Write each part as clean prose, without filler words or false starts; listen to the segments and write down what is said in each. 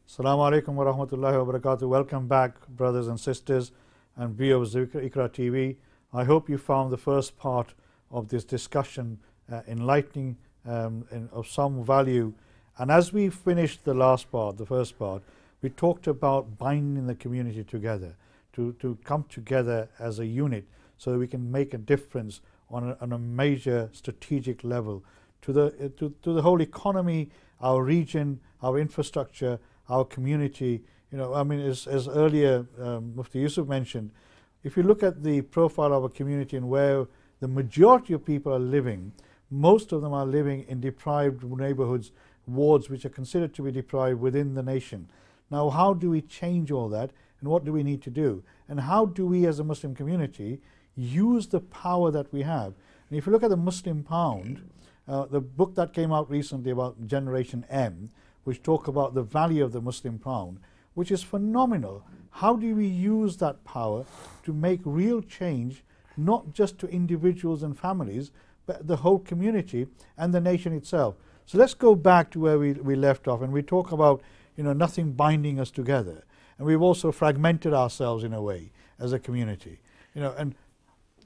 Assalamu alaikum wa rahmatullahi wa barakatuh. Welcome back, brothers and sisters and viewers of IQRA TV. I hope you found the first part of this discussion enlightening and of some value. And as we finished the last part, the first part, we talked about binding the community together, to come together as a unit so that we can make a difference on a major strategic level to the whole economy, our region, our infrastructure, our community. You know, I mean, as earlier Mufti Yusuf mentioned, if you look at the profile of a community and where the majority of people are living, most of them are living in deprived neighborhoods, wards which are considered to be deprived within the nation. Now, how do we change all that, and what do we need to do? And how do we as a Muslim community use the power that we have? And if you look at the Muslim Pound, the book that came out recently about Generation M, which talk about the value of the Muslim Pound, which is phenomenal. How do we use that power to make real change, not just to individuals and families, but the whole community and the nation itself? So let's go back to where we left off, and we talk about, you know, nothing binding us together. And we've also fragmented ourselves in a way as a community. You know, and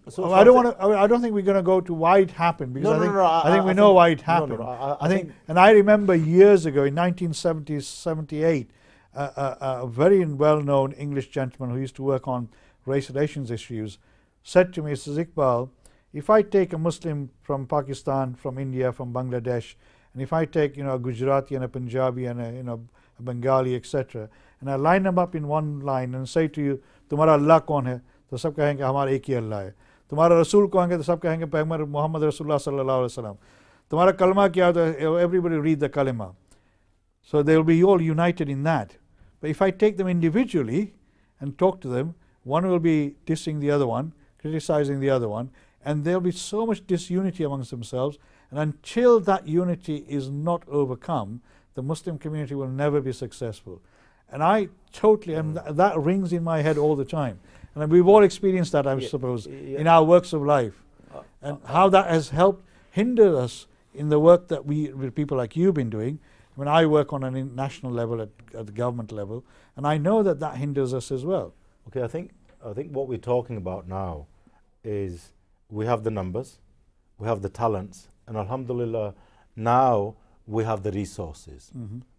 so I don't think we're going to go to why it happened, because I think we know why it happened. I think, and I remember years ago in 1978, a very well-known English gentleman who used to work on race relations issues said to me, says, Iqbal, if I take a Muslim from Pakistan, from India, from Bangladesh, and if I take, you know, a Gujarati and a Punjabi and a, you know, a Bengali, etc., and I line them up in one line and say to you, तुम्हारा अल्लाह कौन है? तो सब कहेंगे हमारा एक ही अल्लाह है. तुम्हारा रसूल कहेंगे तो सब कहेंगे पैगंबर मोहम्मद रसूलुल्लाह सल्लल्लाहु अलैहि वसल्लम. तुम्हारा कलमा क्या है? Everybody read the kalima. So they will be all united in that. But if I take them individually and talk to them, one will be dissing the other one, criticizing the other one, and there will be so much disunity amongst themselves. And until that unity is not overcome, the Muslim community will never be successful. And I totally, and that rings in my head all the time. And we've all experienced that, I suppose, in our works of life. And how that has helped hinder us in the work that with people like you've been doing. When I work on a national level, at the government level, and I know that that hinders us as well. Okay, I think what we're talking about now is we have the numbers, we have the talents, and alhamdulillah, now we have the resources,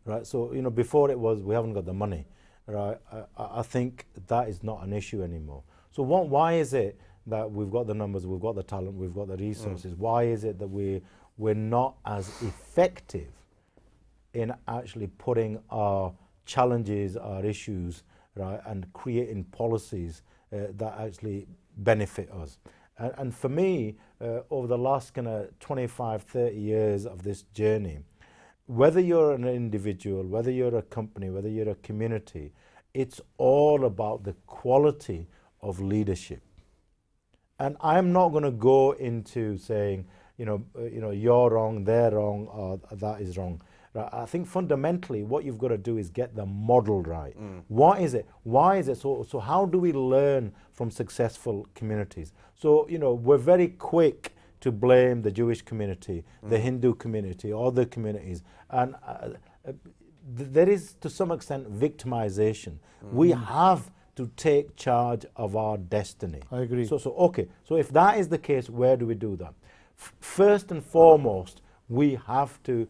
right? So, you know, before it was we haven't got the money, right? I think that is not an issue anymore. So why is it that we've got the numbers, we've got the talent, we've got the resources? Why is it that we're not as effective in actually putting our challenges, our issues, right, and creating policies that actually benefit us? And for me, over the last kind of 25, 30 years of this journey, whether you're an individual, whether you're a company, whether you're a community, it's all about the quality of leadership. And I'm not going to go into saying, you know, you're wrong, they're wrong, or that is wrong. Right? I think fundamentally what you've got to do is get the model right. What is it? Why is it? So how do we learn from successful communities? So, you know, we're very quick to blame the Jewish community, the Hindu community, other communities. And there is, to some extent, victimization. We have to take charge of our destiny. I agree. So okay, so if that is the case, where do we do that? First and foremost, we have to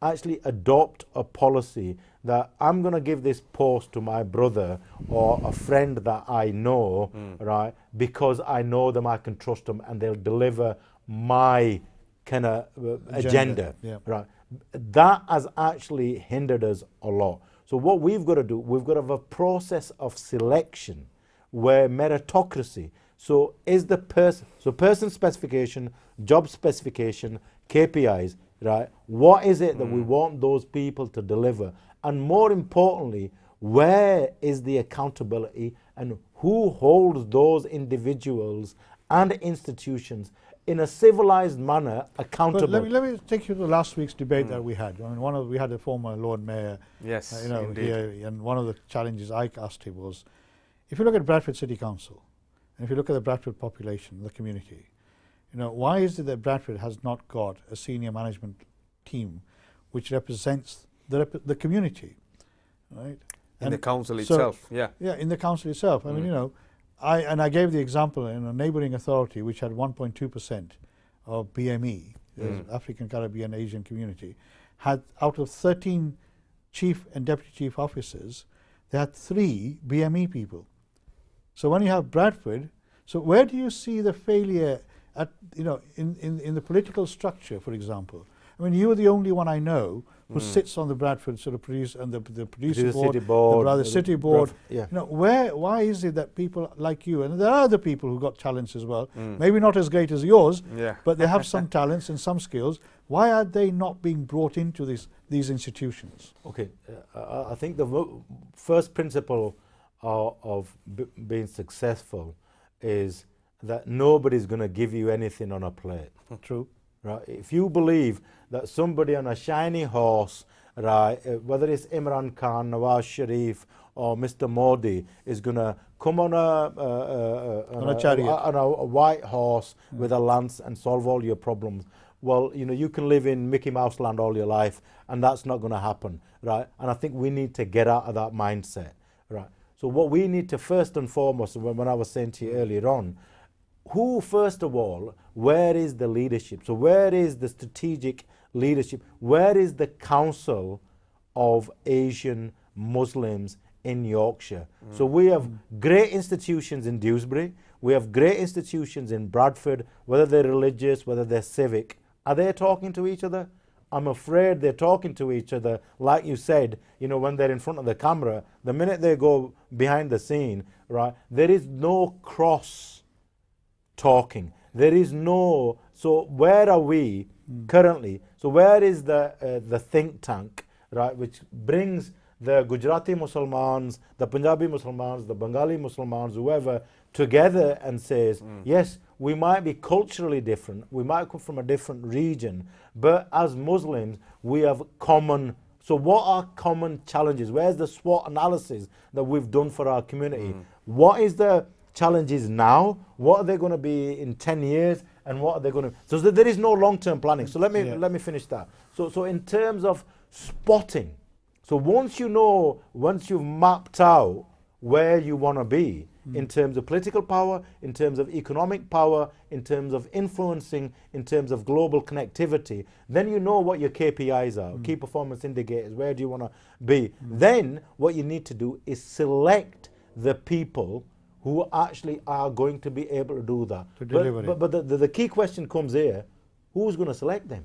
actually adopt a policy that I'm going to give this post to my brother or a friend that I know, right, because I know them, I can trust them, and they'll deliver my kind of agenda, right? That has actually hindered us a lot. So what we've got to do, we've got to have a process of selection where meritocracy, so is the person, so person specification, job specification, KPIs, right? What is it that we want those people to deliver? And more importantly, where is the accountability, and who holds those individuals and institutions in a civilized manner accountable? But let me take you to last week's debate that we had. I mean, we had a former Lord Mayor, yes, you know, here, and one of the challenges I asked him was, if you look at Bradford City Council, and if you look at the Bradford population, the community, you know, why is it that Bradford has not got a senior management team which represents the community? right? In the council so, itself, yeah. Yeah, in the council itself. I mean, you know, I gave the example in a neighbouring authority which had 1.2% of BME, African, Caribbean, Asian community, had out of 13 chief and deputy chief officers, they had 3 BME people. So when you have Bradford, so where do you see the failure at, you know, in the political structure, for example? I mean, you're the only one I know who sits on the Bradford sort of produce and the producer board, the city board. Yeah. You know, why is it that people like you, and there are other people who got talents as well, maybe not as great as yours, but they have some talents and some skills. Why are they not being brought into these institutions? Okay, I think the first principle of being successful is that nobody's going to give you anything on a plate. True. Right? If you believe that somebody on a shiny horse, right, whether it's Imran Khan, Nawaz Sharif, or Mr. Modi, is going to come on a chariot, on a white horse with a lance and solve all your problems, well, you know, you can live in Mickey Mouse land all your life, and that's not going to happen, right? And I think we need to get out of that mindset, right? So what we need to first and foremost, when I was saying to you earlier on, who, first of all, where is the leadership? So where is the strategic leadership? Where is the Council of Asian Muslims in Yorkshire? So we have great institutions in Dewsbury. We have great institutions in Bradford, whether they're religious, whether they're civic. Are they talking to each other? I'm afraid they're talking to each other, like you said, you know, when they're in front of the camera. The minute they go behind the scene, right, there is no cross talking. There is no, so where are we currently? So where is the think tank, right, which brings the Gujarati Muslimans, the Punjabi Muslimans, the Bengali Muslimans, whoever, together and says, yes, we might be culturally different, we might come from a different region, but as Muslims, we have common. So what are common challenges? Where's the SWOT analysis that we've done for our community? What is the challenges now? What are they going to be in 10 years? And what are they going to... So there is no long-term planning. So let me finish that. So in terms of spotting, so once you know, once you've mapped out where you want to be in terms of political power, in terms of economic power, in terms of influencing, in terms of global connectivity, then you know what your KPIs are, key performance indicators, where do you want to be. Then what you need to do is select the people who actually are going to be able to do that. To deliver it. But the key question comes here, who's going to select them?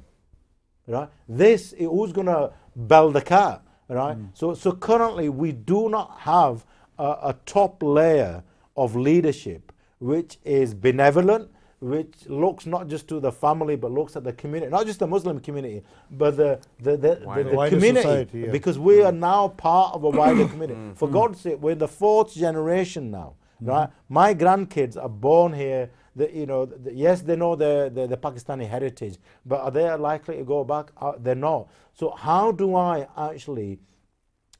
Right? Who's going to bell the cat? Right? So currently we do not have a top layer of leadership which is benevolent, which looks not just to the family but looks at the community, not just the Muslim community, but the community, society, because we are now part of a wider community. For God's sake, we're in the 4th generation now. Right? My grandkids are born here. Yes, they know the Pakistani heritage, but are they likely to go back? They're not. So how do I actually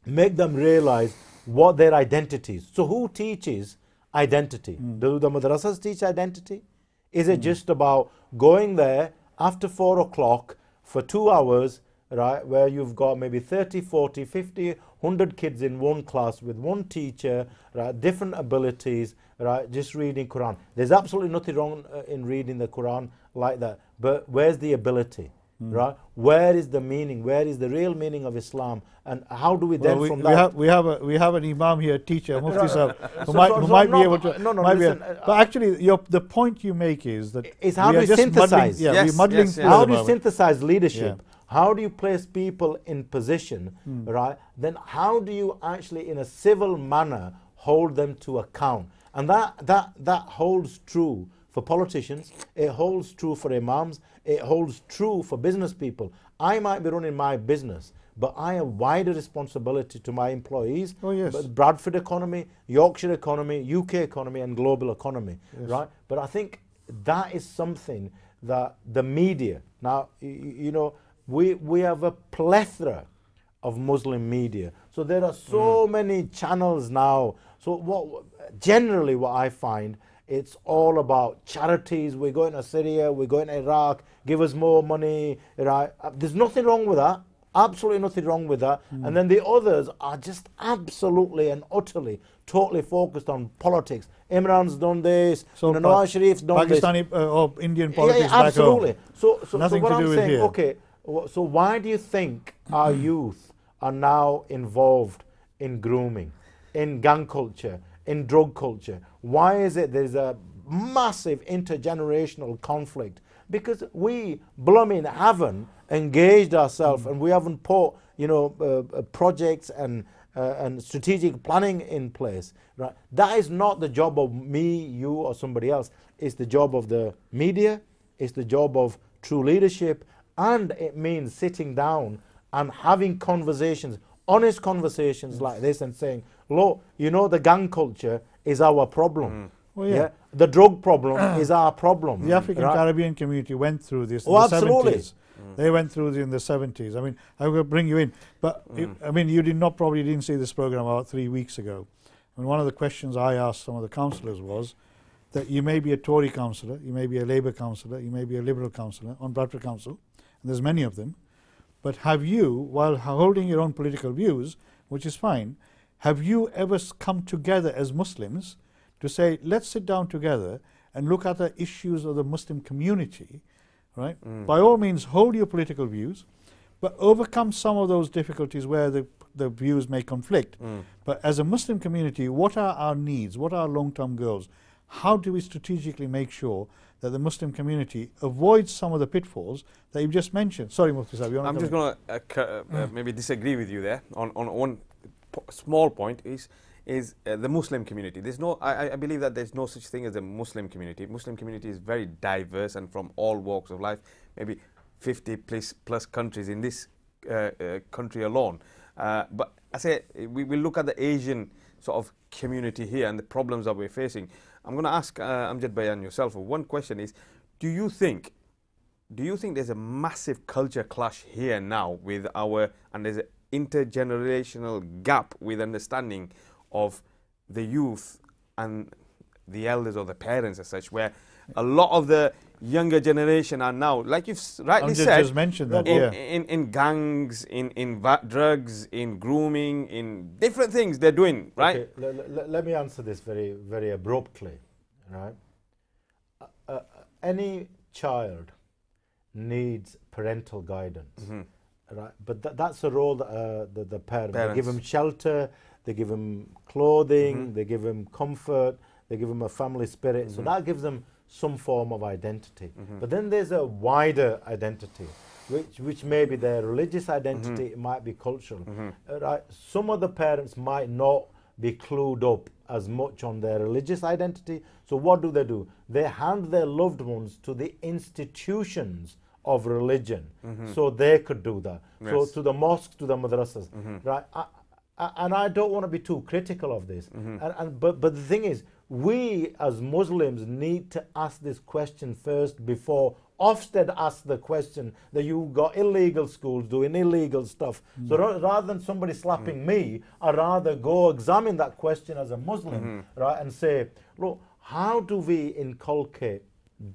make them realize what their identity is? So who teaches identity? Do the madrasas teach identity? Is it just about going there after 4 o'clock for 2 hours, right, where you've got maybe 30, 40, 50, 100 kids in one class with one teacher, right, different abilities, right, just reading Quran. There's absolutely nothing wrong in reading the Quran like that, but where's the ability, right? Where is the meaning? Where is the real meaning of Islam? And how do we then from that... We have an imam here, teacher, Mufti Sahib, who might be able to... But actually, the point you make is that... Is how do we synthesize? We're muddling through how do you synthesize leadership? How do you place people in position, right? Then how do you actually, in a civil manner, hold them to account? And that holds true for politicians. It holds true for imams. It holds true for business people. I might be running my business, but I have wider responsibility to my employees. Oh, yes. But Bradford economy, Yorkshire economy, UK economy, and global economy, right? But I think that is something that the media, now, you know, we have a plethora of Muslim media. So there are so many channels now. So generally what I find, it's all about charities. We're going to Syria, we're going to Iraq, give us more money, right? There's nothing wrong with that. Absolutely nothing wrong with that. And then the others are just absolutely and utterly, totally focused on politics. Imran's done this, So Nawaz Sharif's done Pakistani or Indian politics yeah, absolutely. back home. So Nothing what to I'm do with saying, here. okay, so why do you think our youth are now involved in grooming, in gang culture, in drug culture? Why is it there's a massive intergenerational conflict? Because we blooming haven't engaged ourselves and we haven't put, you know, projects and strategic planning in place. Right? That is not the job of me, you, or somebody else. It's the job of the media. It's the job of true leadership, and it means sitting down and having conversations, honest conversations like this, and saying, look, you know, the gang culture is our problem. Well, yeah. The drug problem is our problem. The African Caribbean community went through this in Oh, the absolutely. 70s. They went through it in the 70s. I mean, I will bring you in. But, I mean, you probably didn't see this program about 3 weeks ago. And one of the questions I asked some of the councillors was that you may be a Tory councillor, you may be a Labour councillor, you may be a Liberal councillor on Bradford Council, and there's many of them, but have you, while holding your own political views, which is fine, have you ever come together as Muslims to say, let's sit down together and look at the issues of the Muslim community, right? By all means, hold your political views, but overcome some of those difficulties where the views may conflict. But as a Muslim community, what are our needs? What are our long-term goals? How do we strategically make sure that the Muslim community avoids some of the pitfalls that you've just mentioned? Sorry, Mufti Sahib, I'm just going to maybe disagree with you there on one small point is the Muslim community. There's no, I believe that there's no such thing as a Muslim community. Muslim community is very diverse and from all walks of life, maybe 50 plus countries in this country alone. But I say, we look at the Asian sort of community here and the problems that we're facing. I'm going to ask Amjad Bhai and yourself, one question is, do you think there's a massive culture clash here now with and there's an intergenerational gap with understanding of the youth and the elders or the parents as such, where a lot of the younger generation are now, like you've rightly said, just mentioned that, in gangs, in drugs, in grooming, in different things they're doing, right? Okay, let me answer this very, very abruptly, right? Any child needs parental guidance, right? But that's a role that the parents. They give them shelter, they give them clothing, they give them comfort, they give them a family spirit. So that gives them some form of identity. But then there's a wider identity, which may be their religious identity, it might be cultural. Right? Some of the parents might not be clued up as much on their religious identity. So what do? They hand their loved ones to the institutions of religion, so they could do that. Yes. So to the mosques, to the madrasas, right? And I don't want to be too critical of this. But the thing is, we as Muslims need to ask this question first before Ofsted asks the question that you've got illegal schools doing illegal stuff. So rather than somebody slapping me, I'd rather go examine that question as a Muslim, right, and say, look, how do we inculcate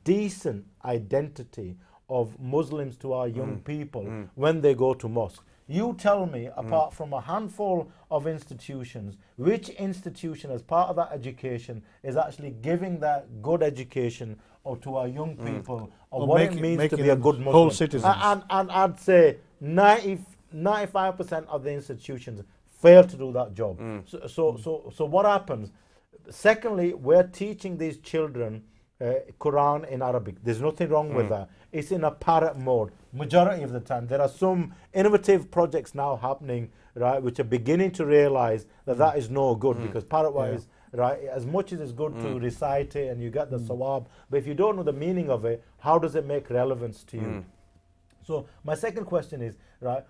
decent identity of Muslims to our young people when they go to mosque? You tell me, apart from a handful of institutions, which institution as part of that education is actually giving that good education or to our young people or what it means to be a good Muslim. Whole citizens. And I'd say 95% of the institutions fail to do that job. So what happens? Secondly, we're teaching these children Quran in Arabic. There's nothing wrong with that. It's in a parrot mode majority of the time. There are some innovative projects now happening, right, which are beginning to realize that that is no good, because parrot-wise, right, as much as it's good to recite it and you get the sawab, but if you don't know the meaning of it, how does it make relevance to you? So my second question is, right,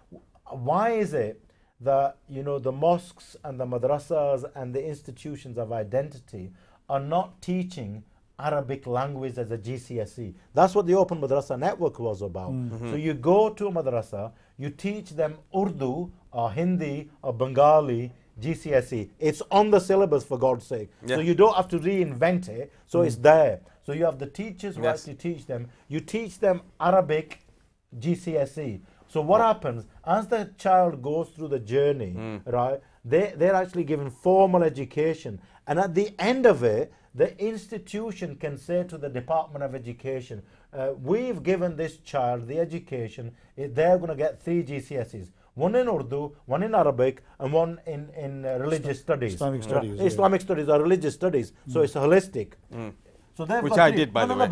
why is it that, you know, the mosques and the madrasas and the institutions of identity are not teaching Arabic language as a GCSE? That's what the Open Madrasa Network was about. So you go to a madrasa, you teach them Urdu or Hindi or Bengali GCSE. It's on the syllabus, for God's sake. So you don't have to reinvent it. So it's there. So you have the teachers who actually teach them. You teach them Arabic GCSE. So what happens as the child goes through the journey, right? They're actually given formal education, and at the end of it, the institution can say to the Department of Education, we've given this child the education. They're going to get 3 GCSEs. One in Urdu, one in Arabic, and one in religious studies. Islamic studies. Islamic studies or religious studies. So it's holistic. So which I did, by the way.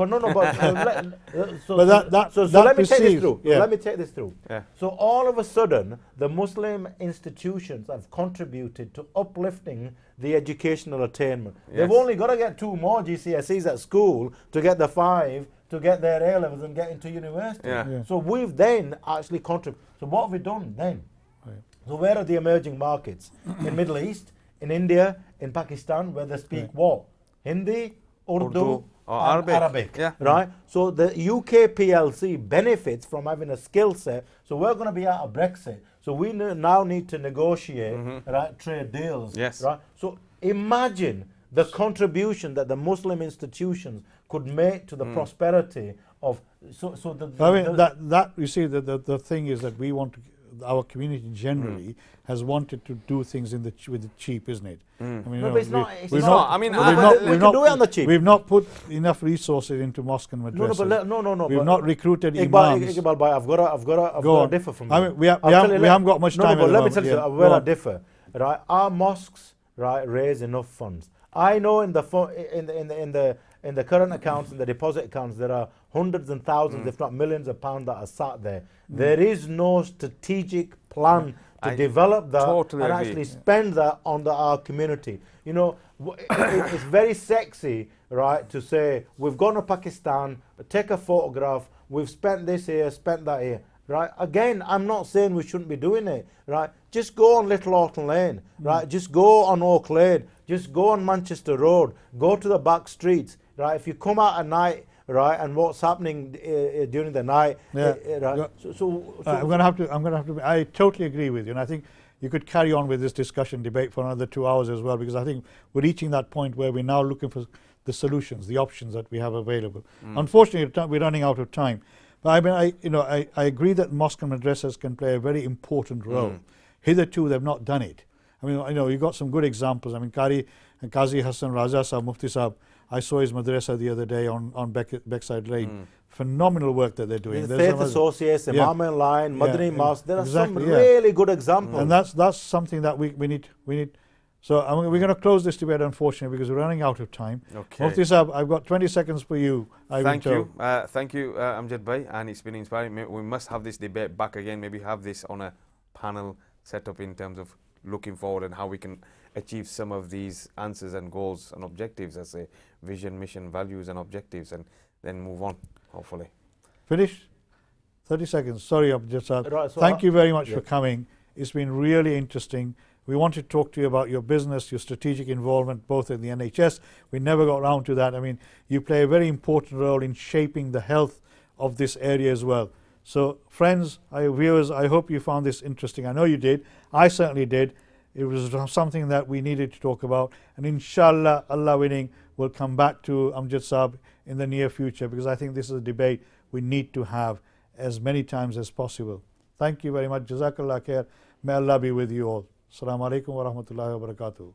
So that let me take this through. Yeah. Let me take this through. Yeah. So all of a sudden, the Muslim institutions have contributed to uplifting the educational attainment. Yes. They've only got to get 2 more GCSEs at school to get the 5 to get their A levels and get into university. Yeah. Yeah. So we've then actually contributed. So what have we done then? Right. So where are the emerging markets? In Middle East, in India, in Pakistan, where they speak Right. what? Hindi, Urdu, or and Arabic. Yeah. Right? So the UK PLC benefits from having a skill set. So we're going to be out of Brexit. So we now need to negotiate right, trade deals. Yes. Right? So imagine the contribution that the Muslim institutions could make to the prosperity of. I mean, that you see, the thing is that we want to, our community generally has wanted to do things with the cheap, isn't it? I mean, No, but it's not. It's not. I mean, we can do it on the cheap. We've not put enough resources into mosque and madrasas. No. We've not recruited Iqbal, imams. Iqbal, I've got to differ from you. I mean, we haven't got much time. No, but let me moment. tell you where I differ. Right, our mosques, right, raise enough funds. I know in the current accounts, in the deposit accounts, there are hundreds and thousands, if not millions of pounds that are sat there. There is no strategic plan to develop that totally and agree. actually spend that on our community. You know, it's very sexy, right, to say we've gone to Pakistan, take a photograph, we've spent this here, spent that here. Right. Again, I'm not saying we shouldn't be doing it. Right. Just go on Little Orton Lane. Right. Just go on Oak Lane. Just go on Manchester Road. Go to the back streets. Right. If you come out at night, right, and what's happening during the night. Yeah. Right. I'm going to have to. I totally agree with you, and I think you could carry on with this discussion debate for another 2 hours as well, because I think we're reaching that point where we're now looking for the solutions, the options that we have available. Unfortunately, we're running out of time. But I agree that mosque and madrasas can play a very important role. Hitherto, they've not done it. I mean, you've got some good examples. I mean, Qazi Hassan Raza Sahab, Mufti Sahab, I saw his madrasa the other day on Beckside Lane. Phenomenal work that they're doing. The Faith Associates, Imam Line, Madani Mosque, there are some really good examples. And that's something that we need. So we're going to close this debate, unfortunately, because we're running out of time. Okay. Mufti Sahab, I've got 20 seconds for you. Thank you, Amjad Bhai, and it's been inspiring. We must have this debate back again, maybe have this on a panel set up in terms of looking forward and how we can achieve some of these answers and goals and objectives as a vision, mission, values and objectives, and then move on, hopefully. Finish? 30 seconds. Sorry, Amjad Sahab. Right, so Thank you very much for coming. It's been really interesting. We want to talk to you about your business, your strategic involvement, both in the NHS. We never got around to that. I mean, you play a very important role in shaping the health of this area as well. So, friends, viewers, I hope you found this interesting. I know you did. I certainly did. It was something that we needed to talk about. And inshallah, Allah willing, we'll come back to Amjad Sahab in the near future, because I think this is a debate we need to have as many times as possible. Thank you very much. Jazakallah khair. May Allah be with you all. Assalamu alaikum wa rahmatullahi wa barakatuh.